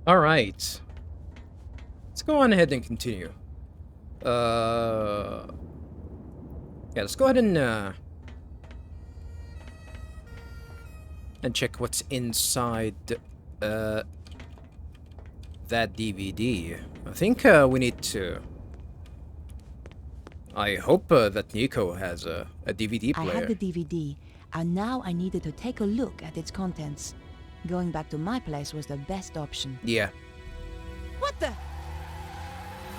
Alright. Let's go on ahead and continue. Yeah, let's go ahead and check what's inside that DVD. I think we need to... I hope that Nico has a DVD player. I had the DVD, and now I needed to take a look at its contents. Going back to my place was the best option. Yeah. What the?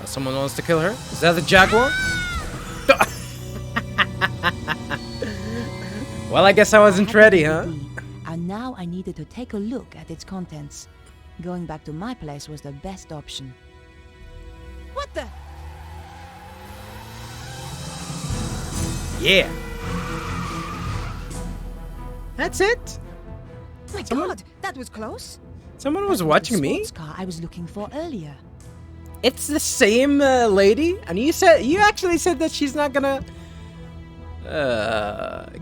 Someone wants to kill her? Is that the Jaguar? Well, I guess I wasn't ready, huh? And now I needed to take a look at its contents. Going back to my place was the best option. What the? Yeah. That's it? My God, that was close. Someone was watching me? The sports car I was looking for earlier. It's the same lady, and you actually said that she's not gonna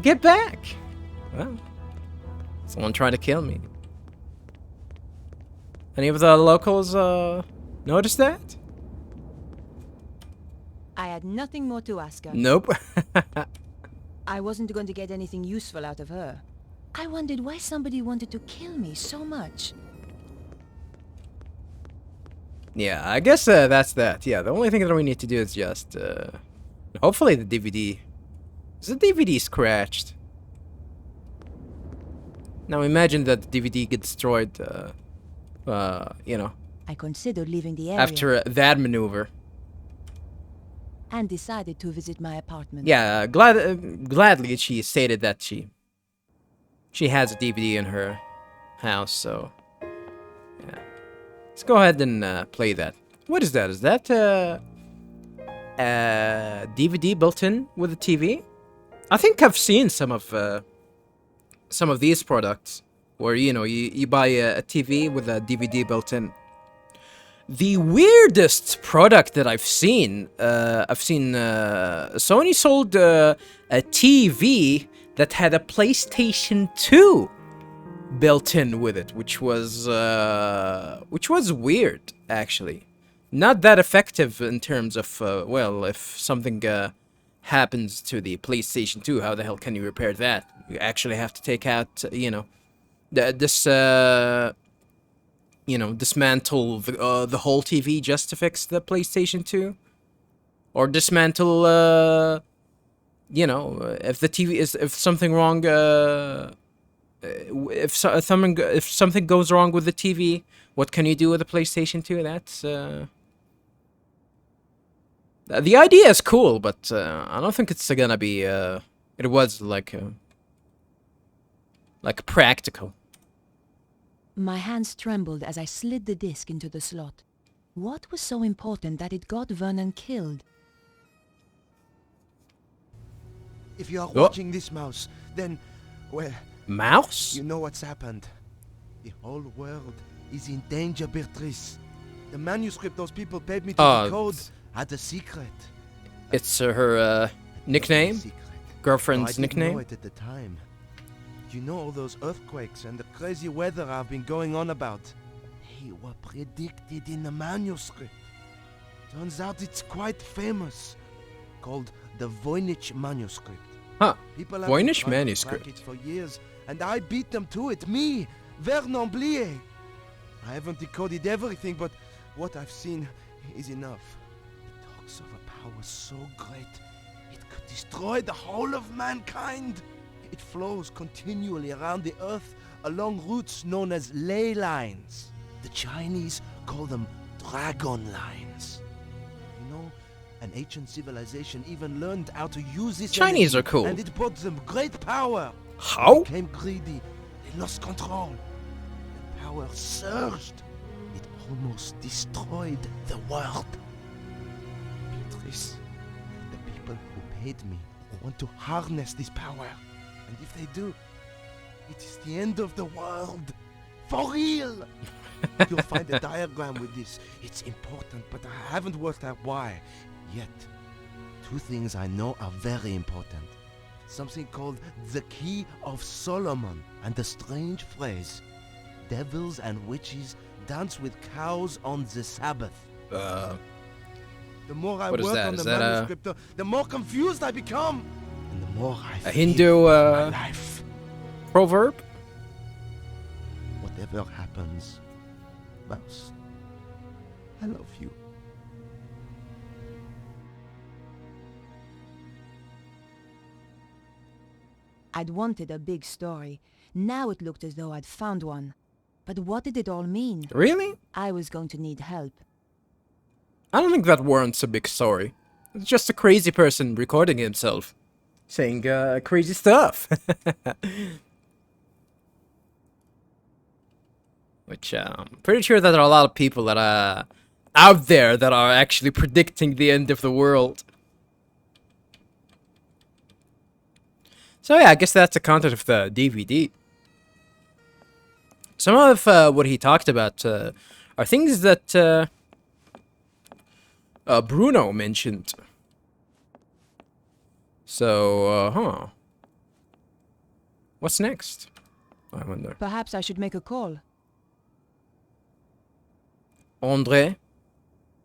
get back. Well, someone tried to kill me. Any of the locals notice that? I had nothing more to ask her. Nope. I wasn't going to get anything useful out of her. I wondered why somebody wanted to kill me so much. Yeah, I guess that's that. Yeah, the only thing that we need to do is just hopefully the DVD. Is the DVD scratched? Now imagine that the DVD gets destroyed. You know. I considered leaving the area. After that maneuver. And decided to visit my apartment. Yeah, gladly she stated that she has a DVD in her house, so yeah. Let's go ahead and play that. What is that? Is that DVD built in with the TV? I think I've seen some of these products where you buy a TV with a DVD built in. The weirdest product that I've seen Sony sold a TV that had a PlayStation 2 built in with it, which was weird, actually. Not that effective in terms of, well, if something happens to the PlayStation 2, how the hell can you repair that? You actually have to take out, dismantle the whole TV just to fix the PlayStation 2, or dismantle, if the TV if something wrong, if something goes wrong with the TV, what can you do with the PlayStation 2? That's the idea is cool, but I don't think it's gonna be. It was like practical. My hands trembled as I slid the disc into the slot. What was so important that it got Vernon killed? If you are watching this, Mouse, then, well... Mouse? You know what's happened. The whole world is in danger, Beatrice. The manuscript those people paid me to decode had a secret. It's her nickname? Girlfriend's nickname? I didn't know it at the time. You know all those earthquakes and the crazy weather I've been going on about? They were predicted in the manuscript. Turns out it's quite famous. Called the Voynich manuscript. Huh. People have Voynich been trying to manuscript. crack it for years, and I beat them to it. Me, Vernon Blier. I haven't decoded everything, but what I've seen is enough. It talks of a power so great, it could destroy the whole of mankind. It flows continually around the earth along routes known as ley lines. The Chinese call them dragon lines. You know, an ancient civilization even learned how to use this Chinese energy, are cool. and it brought them great power. How? They became greedy. They lost control. The power surged. It almost destroyed the world. Beatrice, the people who paid me want to harness this power. And if they do, it is the end of the world. For real! You'll find a diagram with this. It's important, but I haven't worked out why yet. Two things I know are very important. Something called the Key of Solomon and the strange phrase, devils and witches dance with cows on the Sabbath. The more I What is work that? on Is the that a- manuscript, the more confused I become. And the more I A fear Hindu, my life. proverb? Whatever happens, Mouse, I love you. I'd wanted a big story. Now it looked as though I'd found one. But what did it all mean? Really? I was going to need help. I don't think that warrants a big story. It's just a crazy person recording himself, saying crazy stuff. Which I'm pretty sure that there are a lot of people that are out there that are actually predicting the end of the world. So yeah, I guess that's the content of the DVD. Some of what he talked about are things that Bruno mentioned. So, what's next? I wonder. Perhaps I should make a call. André?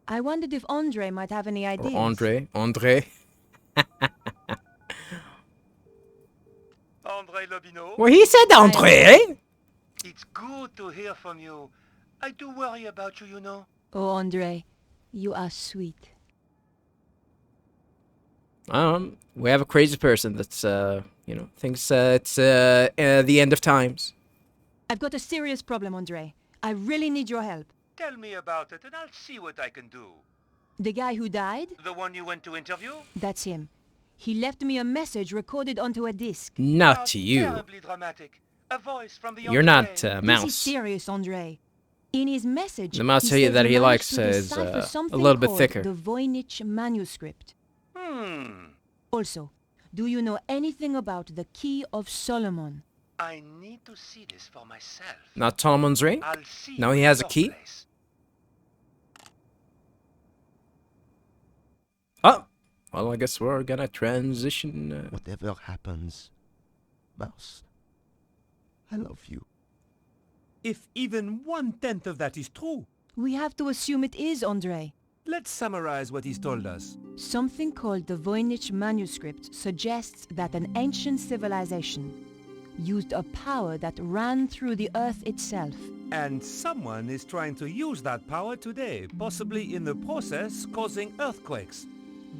I wondered if Andre might have any ideas. Or André? André Lobineau, Well, he said André! it's good to hear from you. I do worry about you, you know. Oh, Andre, you are sweet. We have a crazy person that's, thinks it's the end of times. I've got a serious problem, Andre. I really need your help. Tell me about it and I'll see what I can do. The guy who died? The one you went to interview? That's him. He left me a message recorded onto a disc. Not How to you. terribly dramatic. A voice from the You're not brain. This is Mouse. serious, Andre. In his message, The mouse he says that he managed likes to is decipher a something little bit called thicker. the Voynich manuscript. Also, do you know anything about the Key of Solomon? I need to see this for myself. Not Solomon's ring? I'll see Now you he at has a your key? place. Oh! Well, I guess we're gonna transition. Whatever happens, Mouse, I love you. If even 1/10 of that is true, We have to assume it is, Andre. let's summarize what he's told us. Something called the Voynich manuscript suggests that an ancient civilization used a power that ran through the earth itself. And someone is trying to use that power today, possibly in the process causing earthquakes.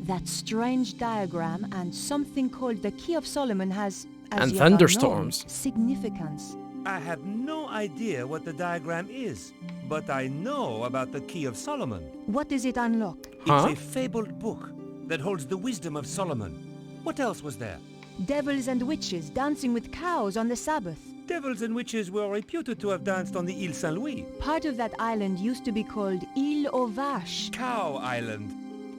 That strange diagram and something called the Key of Solomon has, as And yet unknown, thunderstorms. significance. I have no idea what the diagram is, but I know about the Key of Solomon. What does it unlock? Huh? It's a fabled book that holds the wisdom of Solomon. What else was there? Devils and witches dancing with cows on the Sabbath. Devils and witches were reputed to have danced on the Ile Saint-Louis, Part of that island used to be called Ile aux Vaches. Cow Island.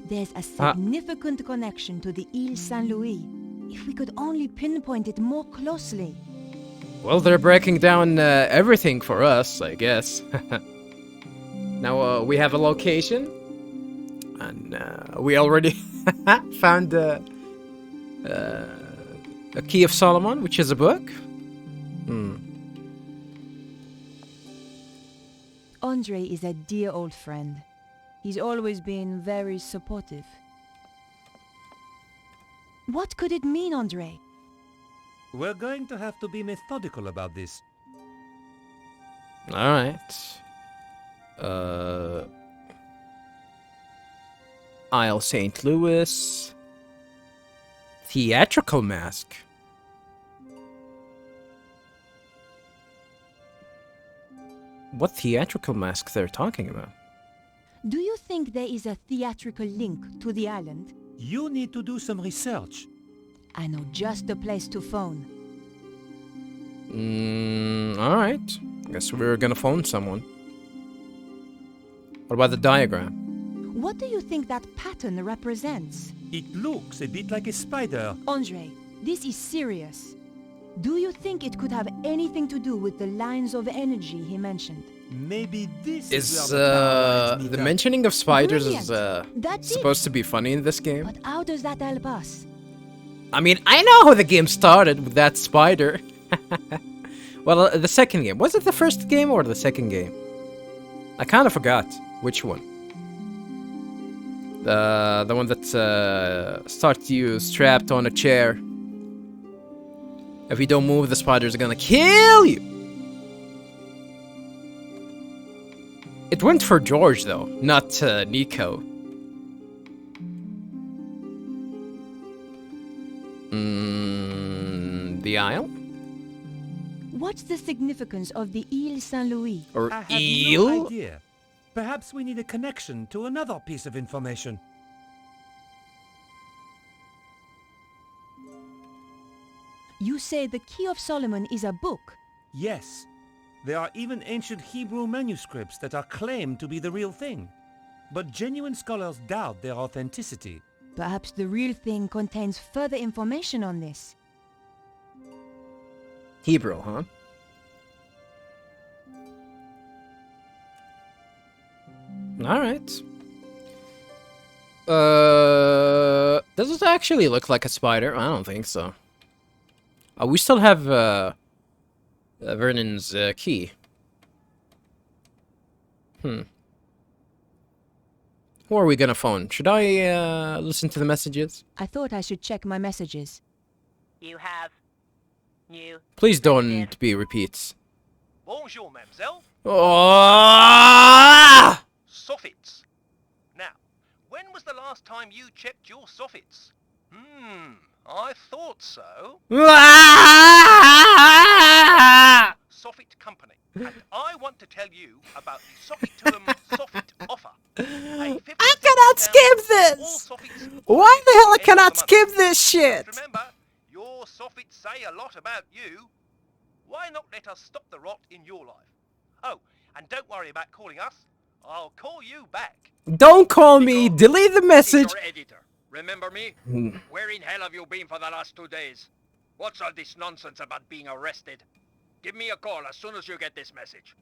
There's a significant connection to the Ile Saint-Louis. If we could only pinpoint it more closely. Well, they're breaking down everything for us, I guess. Now we have a location, and we already found a Key of Solomon, which is a book. Andre is a dear old friend. He's always been very supportive. What could it mean, Andre? We're going to have to be methodical about this. All right. Isle St. Louis. Theatrical mask. What theatrical mask they're talking about? Do you think there is a theatrical link to the island? You need to do some research. I know just the place to phone. All right. Guess we're gonna phone someone. What about the diagram? What do you think that pattern represents? It looks a bit like a spider. Andre, this is serious. Do you think it could have anything to do with the lines of energy he mentioned? Maybe this Is where the power lines meet the up. mentioning of spiders is Brilliant. That's supposed to be funny in this game? But how does that help us? I mean, I know how the game started with that spider. Well, the second game. Was it the first game or the second game? I kind of forgot which one. The one that starts you strapped on a chair. If you don't move, the spiders are gonna kill you. It went for George though, not Nico. The Isle? What's the significance of the Ile Saint-Louis? Or I have Eel? no idea. Perhaps we need a connection to another piece of information. You say the Key of Solomon is a book? Yes. There are even ancient Hebrew manuscripts that are claimed to be the real thing. But genuine scholars doubt their authenticity. Perhaps the real thing contains further information on this. Hebrew, huh? Alright. Does it actually look like a spider? I don't think so. We still have Vernon's key. Who are we gonna phone? Should I listen to the messages? I thought I should check my messages. You have new. Please don't be repeats. Bonjour, mademoiselle. Oh! Soffits. Now, when was the last time you checked your soffits? I thought so. Soffit Company. And I want to tell you about the Soffituum Soffit offer. I cannot skip this! Why the hell I cannot skip this shit? Remember, your soffits say a lot about you. Why not let us stop the rot in your life? Oh, and don't worry about calling us. I'll call you back. Don't call me, delete the message. Your editor. Remember me? Where in hell have you been for the last 2 days? What's all this nonsense about being arrested? Give me a call as soon as you get this message.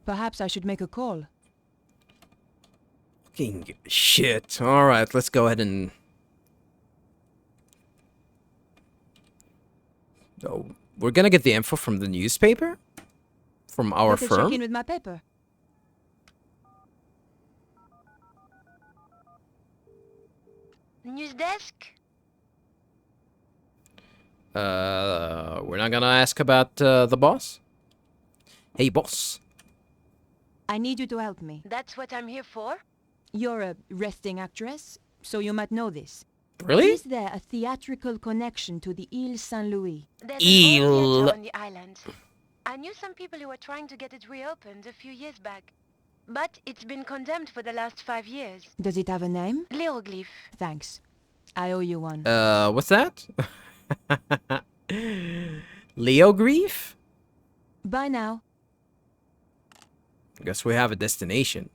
Perhaps I should make a call. Fucking shit. Alright, let's go ahead and... Oh, we're gonna get the info from the newspaper? From our Better check firm? in with my paper. News desk? We're not gonna ask about the boss? Hey, boss. I need you to help me. That's what I'm here for? You're a resting actress, so you might know this. Really? Is there a theatrical connection to the Ile Saint-Louis? There's Eel. an old theater on the island. I knew some people who were trying to get it reopened a few years back. But it's been condemned for the last 5 years. Does it have a name? Leoglyph. Thanks. I owe you one. What's that? Leo Grief? Bye now. Guess we have a destination.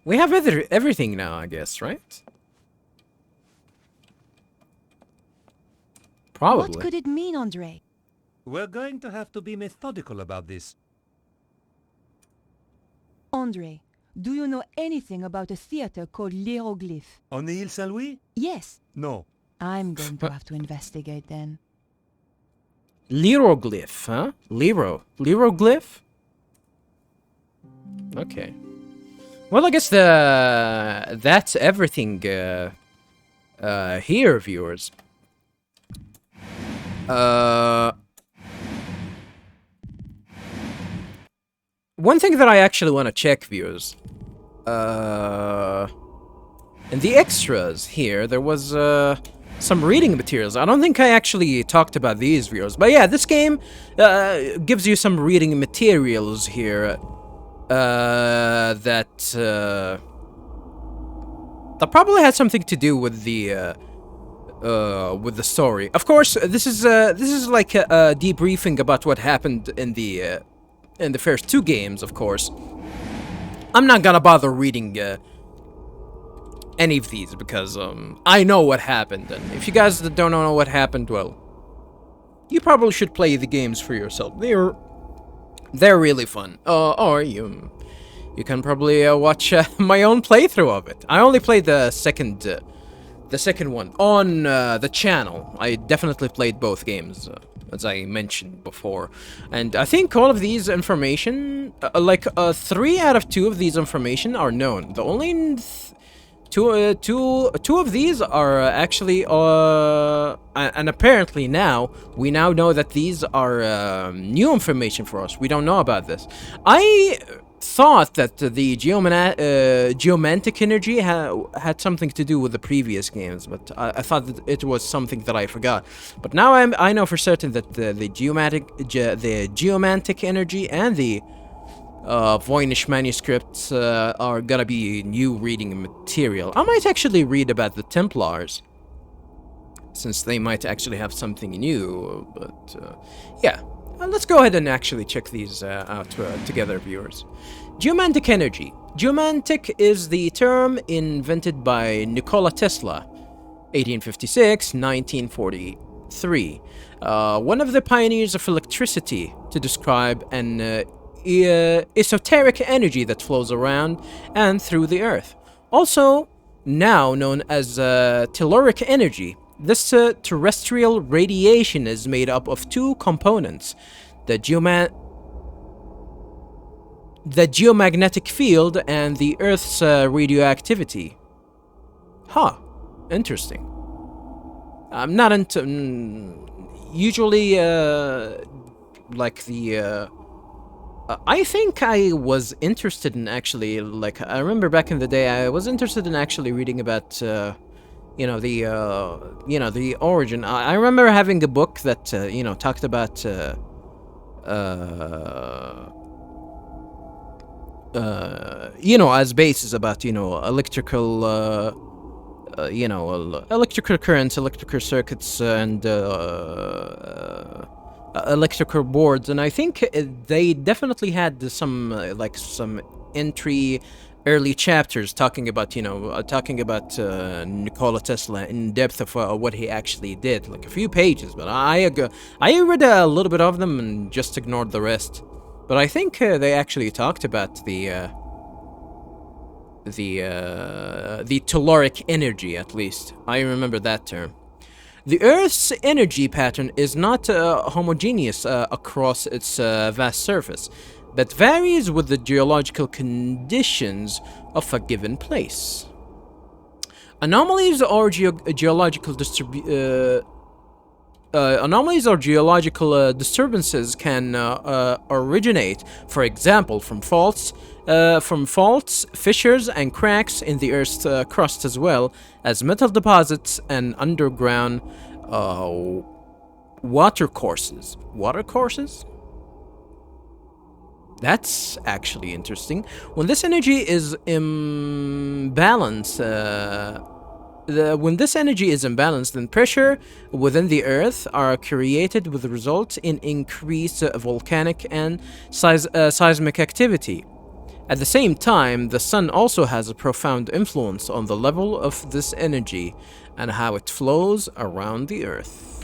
We have everything now, I guess, right? Probably. What could it mean, Andre? We're going to have to be methodical about this. Andre, do you know anything about a theater called L'Hieroglyphe? On the Ile Saint-Louis? Yes. No. I'm going to have to investigate then. Liroglyph, huh? Liroglyph? Okay. Well, I guess that's everything here, viewers. One thing that I actually want to check, viewers. In the extras here, there was some reading materials. I don't think I actually talked about these, viewers. But yeah, this game gives you some reading materials here that probably has something to do with the story. Of course, this is like a debriefing about what happened in the first 2 games. Of course, I'm not gonna bother reading any of these because I know what happened, and if you guys don't know what happened, well, you probably should play the games for yourself. They're really fun. Or you can probably watch my own playthrough of it. I only played the The second one on the channel. I definitely played both games, as I mentioned before, and I think all of these information, 3 out of 2 of these information are known. The only two of these are actually, and apparently now we now know that these are new information for us. We don't know about this. I thought that the geomantic energy had something to do with the previous games, but I thought that it was something that I forgot. But now I know for certain that the geomantic energy and the Voynich manuscripts are gonna be new reading material. I might actually read about the Templars, since they might actually have something new. But yeah. Let's go ahead and actually check these out together, viewers. Geomantic energy. Geomantic is the term invented by Nikola Tesla, 1856-1943. One of the pioneers of electricity, to describe an esoteric energy that flows around and through the Earth. Also now known as telluric energy. This terrestrial radiation is made up of 2 components, the geomagnetic field and the Earth's radioactivity. Huh, interesting. I'm not into... usually, like the... I think I was interested in actually, like, I remember back in the day, I was interested in actually reading about... the origin. I remember having a book that talked about as basis about electrical electrical currents, electrical circuits, and electrical boards, and I think they definitely had some early chapters talking about Nikola Tesla in depth of what he actually did, like a few pages. But I read a little bit of them and just ignored the rest. But I think they actually talked about the telluric energy. At least I remember that term. The Earth's energy pattern is not homogeneous across its vast surface, but varies with the geological conditions of a given place. Anomalies or geological disturbances can originate, for example, from faults, fissures, and cracks in the Earth's crust, as well as metal deposits and underground watercourses. Watercourses? That's actually interesting. When this energy is imbalanced, then pressure within the Earth are created, with the result in increased volcanic and seismic activity. At the same time, the sun also has a profound influence on the level of this energy and how it flows around the Earth.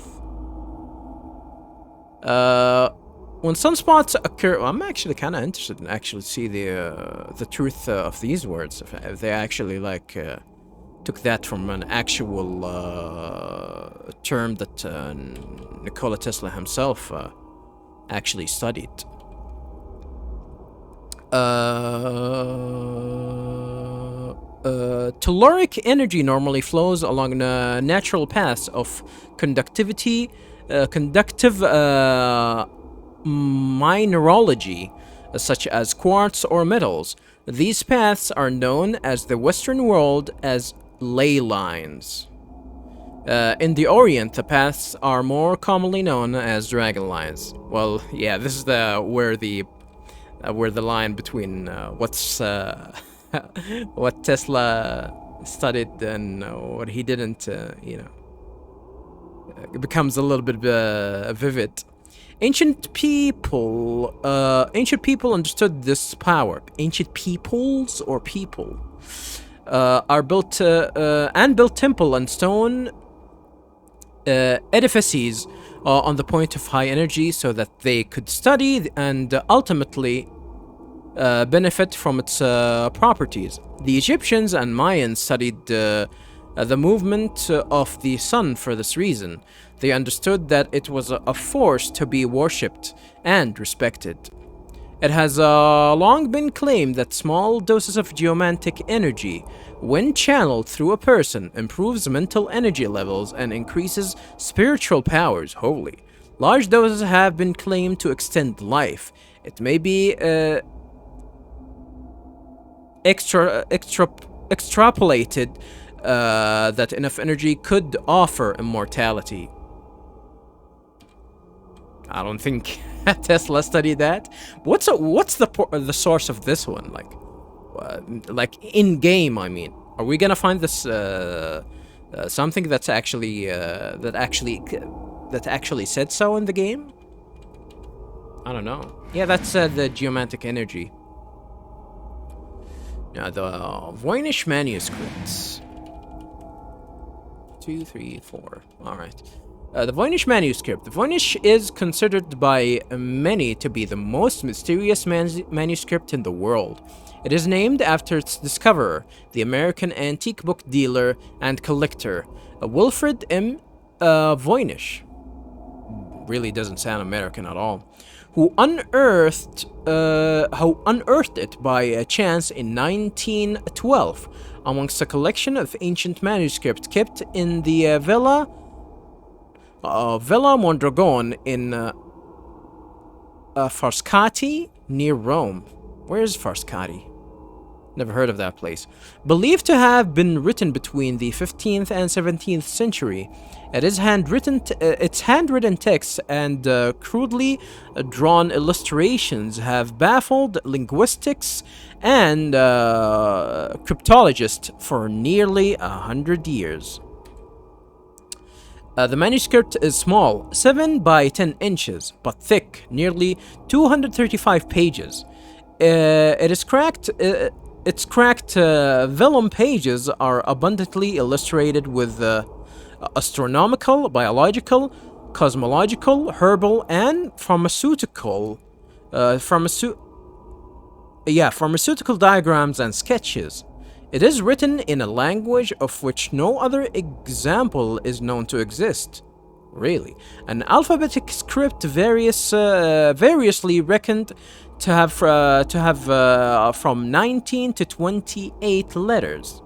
When sunspots occur, I'm actually kind of interested in actually see the truth of these words. If they actually took that from an actual term that Nikola Tesla himself actually studied. Telluric energy normally flows along natural paths of conductive mineralogy, such as quartz or metals. These paths are known as the Western world as ley lines. In the Orient, the paths are more commonly known as dragon lines. Well, yeah, this is where the line between what's what Tesla studied and what he didn't, it becomes a little bit vivid. Ancient people understood this power. Ancient peoples or people built temple and stone edifices on the point of high energy, so that they could study and ultimately benefit from its properties. The Egyptians and Mayans studied the movement of the sun for this reason. They understood that it was a force to be worshipped and respected. It has long been claimed that small doses of geomantic energy, when channeled through a person, improves mental energy levels and increases spiritual powers. Holy. Large doses have been claimed to extend life. It may be extrapolated that enough energy could offer immortality. I don't think Tesla studied that. What's the source of this one? Like in game, I mean. Are we gonna find this something that's actually that actually said so in the game? I don't know. Yeah, that's the geomantic energy. Now the Voynich manuscripts. 2, 3, 4. All right. The Voynich manuscript. The Voynich is considered by many to be the most mysterious manuscript in the world. It is named after its discoverer, the American antique book dealer and collector, Wilfred M. Voynich. Really doesn't sound American at all. Who unearthed it by chance in 1912 amongst a collection of ancient manuscripts kept in the Villa Mondragon in Frascati near Rome. Where is Frascati? Never heard of that place. Believed to have been written between the 15th and 17th century. Its handwritten texts and crudely drawn illustrations have baffled linguistics and cryptologists for nearly 100 years. The manuscript is small, 7 by 10 inches, but thick, nearly 235 pages. Its cracked vellum pages are abundantly illustrated with astronomical, biological, cosmological, herbal, and pharmaceutical diagrams and sketches. It is written in a language of which no other example is known to exist. Really, an alphabetic script variously reckoned to have from 19 to 28 letters.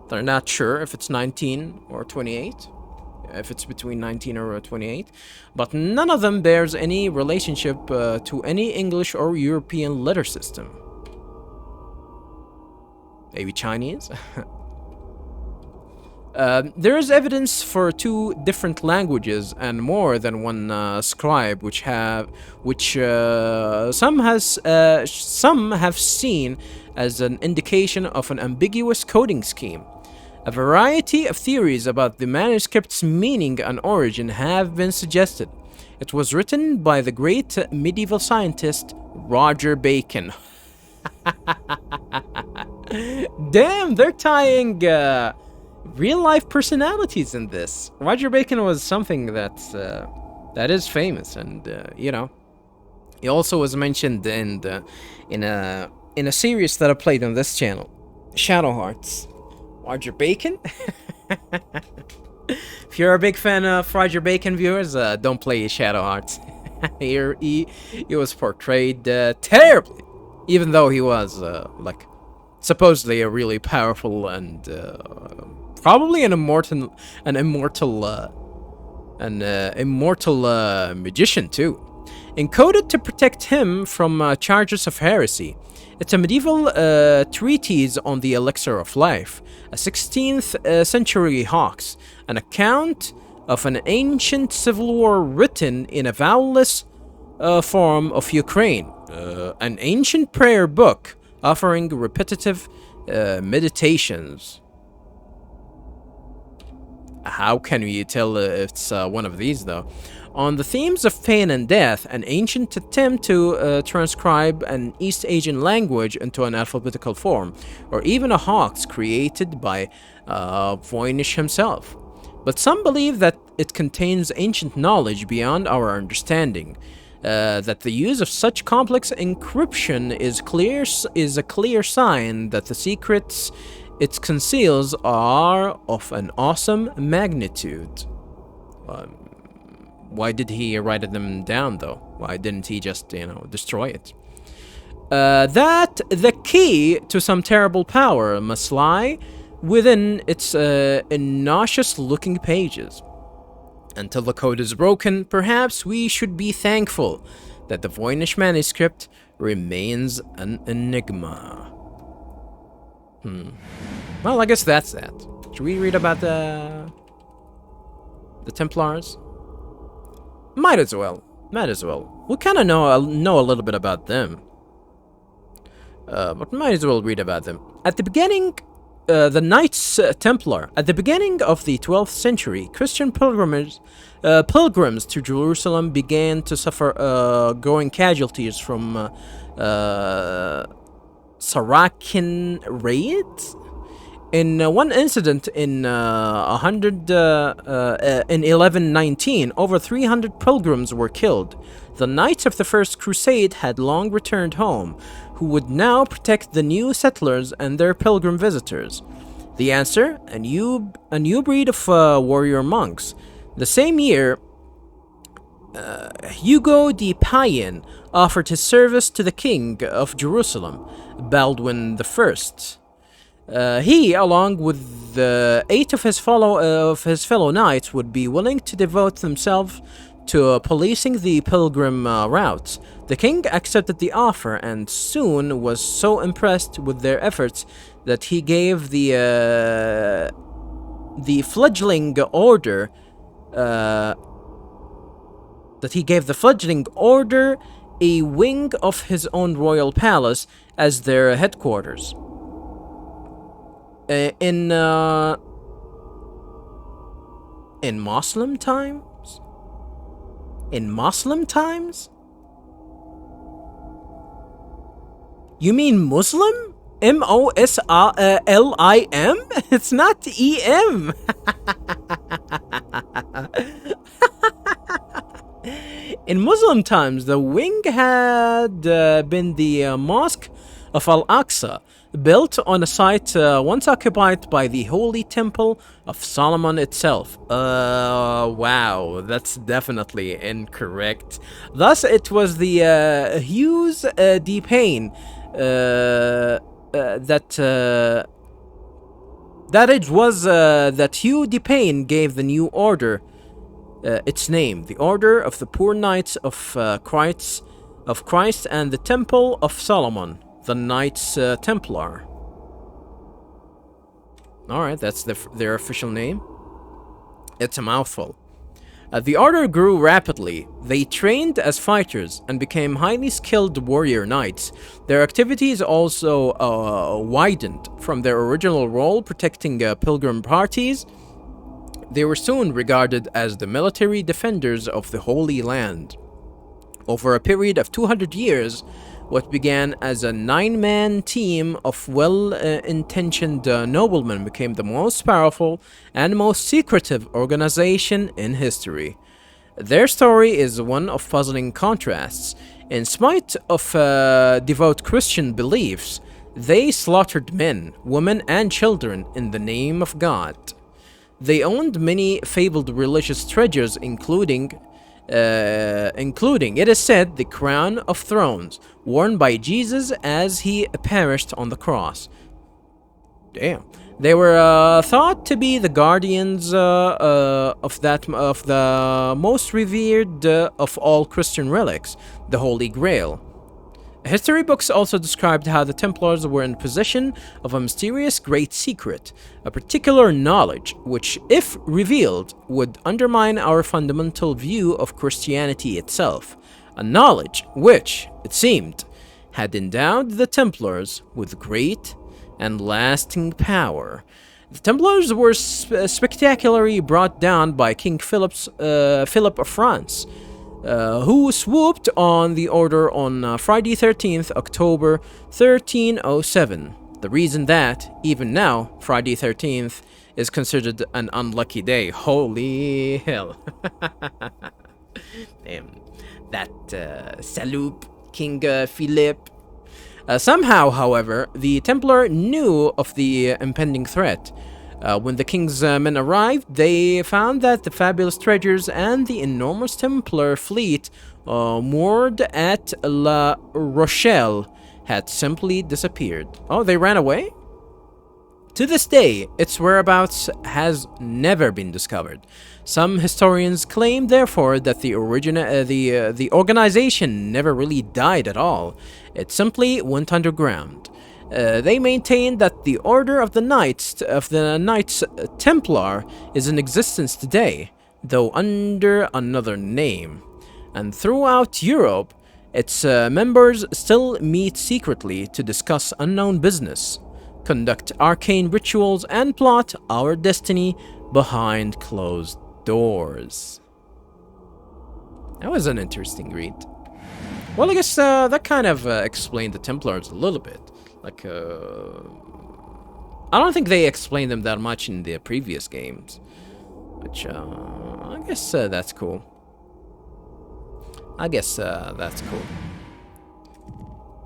They're not sure if it's 19 or 28, if it's between 19 or 28, but none of them bears any relationship to any English or European letter system. Maybe Chinese? There is evidence for 2 different languages and more than one scribe, which some have seen as an indication of an ambiguous coding scheme. A variety of theories about the manuscript's meaning and origin have been suggested. It was written by the great medieval scientist Roger Bacon. Damn, they're tying real-life personalities in this. Roger Bacon was something that is famous, and you know, he also was mentioned in a series that I played on this channel, Shadow Hearts. Roger Bacon. If you're a big fan of Roger Bacon, viewers, don't play Shadow Hearts. He was portrayed terribly, even though he was supposedly a really powerful and probably an immortal magician too, encoded to protect him from charges of heresy. It's a medieval treatise on the elixir of life, a 16th century hoax, an account of an ancient civil war written in a vowelless form of Ukraine, an ancient prayer book offering repetitive meditations. How can you tell it's one of these, though? On the themes of pain and death, an ancient attempt to transcribe an East Asian language into an alphabetical form, or even a hoax created by Voynich himself. But some believe that it contains ancient knowledge beyond our understanding, that the use of such complex encryption is a clear sign that the secrets it conceals are of an awesome magnitude. Why did he write them down, though? Why didn't he just, destroy it? That the key to some terrible power must lie within its nauseous-looking pages. Until the code is broken, perhaps we should be thankful that the Voynich manuscript remains an enigma. Well, I guess that's that. Should we read about the Templars? Might as well. We kind of know a little bit about them. But might as well read about them. At the beginning, the Knights Templar. At the beginning of the 12th century, Christian pilgrims to Jerusalem began to suffer growing casualties from Saracen raids. In one incident in 1119, over 300 pilgrims were killed. The Knights of the First Crusade had long returned home, who would now protect the new settlers and their pilgrim visitors. The answer? A new breed of warrior monks. The same year, Hugo de Payen offered his service to the king of Jerusalem, Baldwin I. He, along with 8 of his fellow knights, would be willing to devote themselves to policing the pilgrim routes. The king accepted the offer and soon was so impressed with their efforts that he gave the fledgling order a wing of his own royal palace as their headquarters. In Muslim times? In Muslim times? You mean Muslim? M-O-S-L-I-M? It's not E-M. In Muslim times, the wing had been the Mosque of Al-Aqsa, built on a site once occupied by the Holy Temple of Solomon itself. Wow, that's definitely incorrect. Thus, it was the Hughes de Payne that Hugh de Payne gave the new order its name, the Order of the Poor Knights of Christ and the Temple of Solomon, the Knights Templar. Alright, that's their official name. It's a mouthful. The order grew rapidly. They trained as fighters and became highly skilled warrior knights. Their activities also widened from their original role protecting pilgrim parties. They were soon regarded as the military defenders of the Holy Land. Over a period of 200 years, what began as a 9-man team of well-intentioned noblemen became the most powerful and most secretive organization in history. Their story is one of puzzling contrasts. In spite of devout Christian beliefs, they slaughtered men, women, and children in the name of God. They owned many fabled religious treasures, including, it is said, the crown of thorns worn by Jesus as he perished on the cross. Damn. They were thought to be the guardians of the most revered of all Christian relics, the Holy Grail. History books also described how the Templars were in possession of a mysterious great secret, a particular knowledge which, if revealed, would undermine our fundamental view of Christianity itself. A knowledge which, it seemed, had endowed the Templars with great and lasting power. The Templars were spectacularly brought down by King Philip of France, who swooped on the order on Friday 13th, October 1307. The reason that, even now, Friday 13th is considered an unlucky day. Holy hell. Damn. That Saloop, King Philip. Somehow, however, the Templar knew of the impending threat. When the king's men arrived, they found that the fabulous treasures and the enormous Templar fleet moored at La Rochelle had simply disappeared. Oh, they ran away? To this day, its whereabouts has never been discovered. Some historians claim, therefore, that the organization never really died at all. It simply went underground. They maintain that the Order of the Knights Templar is in existence today, though under another name. And throughout Europe, its members still meet secretly to discuss unknown business, conduct arcane rituals, and plot our destiny behind closed doors. That was an interesting read. Well, I guess that kind of explained the Templars a little bit. Like, I don't think they explained them that much in the previous games, which I guess that's cool. That's cool.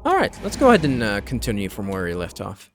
Alright, let's go ahead and continue from where we left off.